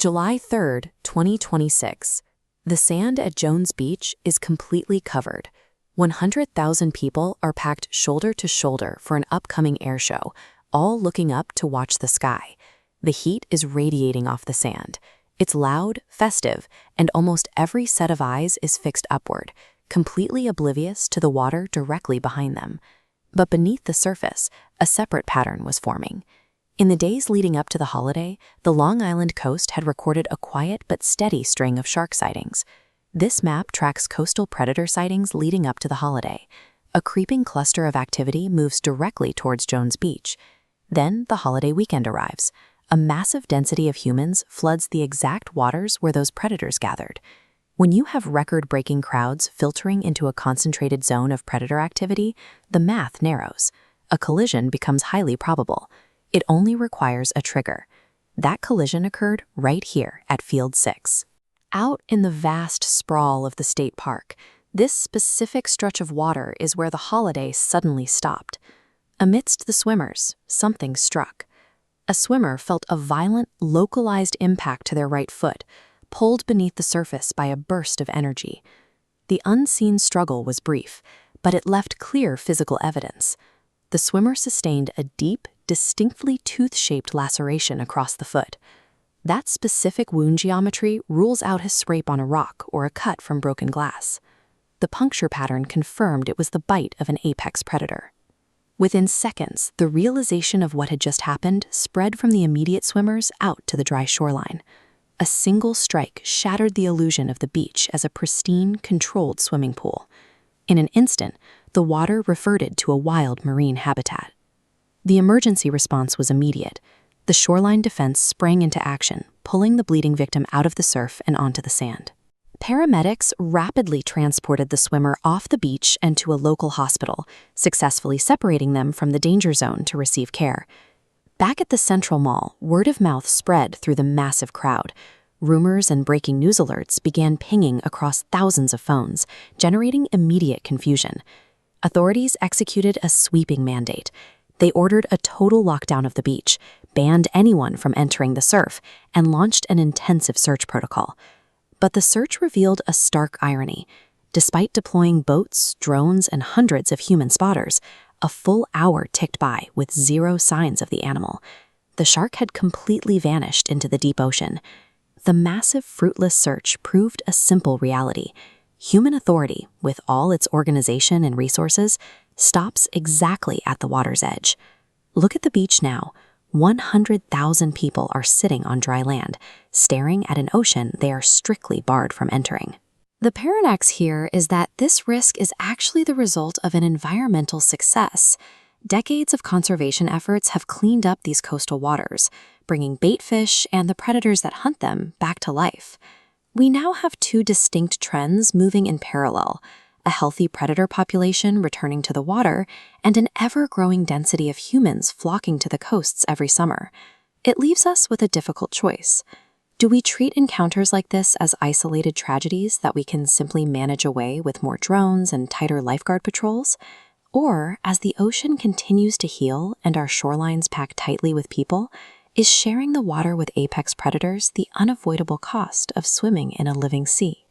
July 3rd, 2026. The sand at Jones Beach is completely covered. 100,000 people are packed shoulder to shoulder for an upcoming air show, all looking up to watch the sky. The heat is radiating off the sand. It's loud, festive, and almost every set of eyes is fixed upward, completely oblivious to the water directly behind them. But beneath the surface, a separate pattern was forming. In the days leading up to the holiday, the Long Island coast had recorded a quiet but steady string of shark sightings. This map tracks coastal predator sightings leading up to the holiday. A creeping cluster of activity moves directly towards Jones Beach. Then the holiday weekend arrives. A massive density of humans floods the exact waters where those predators gathered. When you have record-breaking crowds filtering into a concentrated zone of predator activity, the math narrows. A collision becomes highly probable. It only requires a trigger. That collision occurred right here at Field 6. Out in the vast sprawl of the state park, this specific stretch of water is where the holiday suddenly stopped. Amidst the swimmers, something struck. A swimmer felt a violent, localized impact to their right foot, pulled beneath the surface by a burst of energy. The unseen struggle was brief, but it left clear physical evidence. The swimmer sustained a deep, distinctly tooth-shaped laceration across the foot. That specific wound geometry rules out his scrape on a rock or a cut from broken glass. The puncture pattern confirmed it was the bite of an apex predator. Within seconds, the realization of what had just happened spread from the immediate swimmers out to the dry shoreline. A single strike shattered the illusion of the beach as a pristine, controlled swimming pool. In an instant, the water reverted to a wild marine habitat. The emergency response was immediate. The shoreline defense sprang into action, pulling the bleeding victim out of the surf and onto the sand. Paramedics rapidly transported the swimmer off the beach and to a local hospital, successfully separating them from the danger zone to receive care. Back at the Central Mall, word of mouth spread through the massive crowd. Rumors and breaking news alerts began pinging across thousands of phones, generating immediate confusion. Authorities executed a sweeping mandate. They ordered a total lockdown of the beach, banned anyone from entering the surf, and launched an intensive search protocol. But the search revealed a stark irony. Despite deploying boats, drones, and hundreds of human spotters, a full hour ticked by with zero signs of the animal. The shark had completely vanished into the deep ocean. The massive, fruitless search proved a simple reality. Human authority, with all its organization and resources, stops exactly at the water's edge. Look at the beach now. 100,000 people are sitting on dry land, staring at an ocean they are strictly barred from entering. The paradox here is that this risk is actually the result of an environmental success. Decades of conservation efforts have cleaned up these coastal waters, bringing bait fish and the predators that hunt them back to life. We now have two distinct trends moving in parallel: a healthy predator population returning to the water, and an ever-growing density of humans flocking to the coasts every summer. It leaves us with a difficult choice. Do we treat encounters like this as isolated tragedies that we can simply manage away with more drones and tighter lifeguard patrols? Or, as the ocean continues to heal and our shorelines pack tightly with people, is sharing the water with apex predators the unavoidable cost of swimming in a living sea?